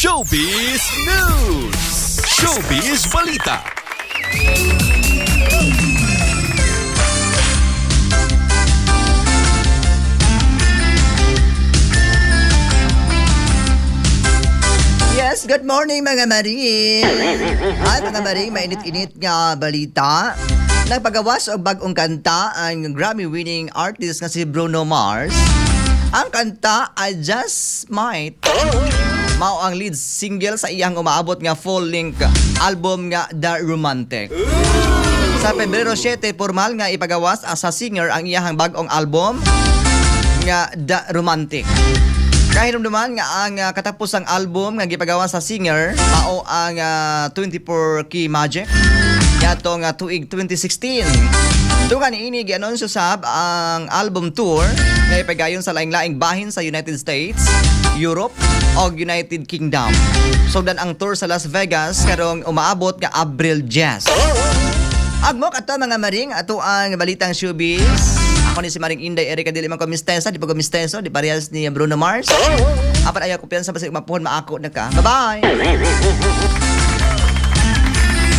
Showbiz News! Showbiz Balita! Yes, good morning mga maring. Ay mga maring, mainit-init nga balita. Nagpagawas og bag-ong kanta ang Grammy-winning artist nga si Bruno Mars. Ang kanta I Just Might mao ang lead single sa iyang umaabot nga full-length album nga The Romantic. Sa Pebrero 7, formal nga ipagawas sa singer ang iyang bag-ong album nga The Romantic. Kahinumduman nga ang katapusang album nga gipagawa sa singer mao ang 24 Key Magic yatong tuig 2016. Tungan ini gi-anunsyo sab ang album tour nga ipagayon sa laing-laing bahin sa United States, Europe o United Kingdom. Sugdan ang tour sa Las Vegas karong umaabot nga Abril 10. Agmok ato mga maring ato ang balitang showbiz. Ako ni si Maring Inday Erika dili man ko mistensa, di pa ko mistenso, di parehas ni Bruno Mars. Apat ayaw kumpiyansa pa sa mapuhon maako na ka. Bye-bye!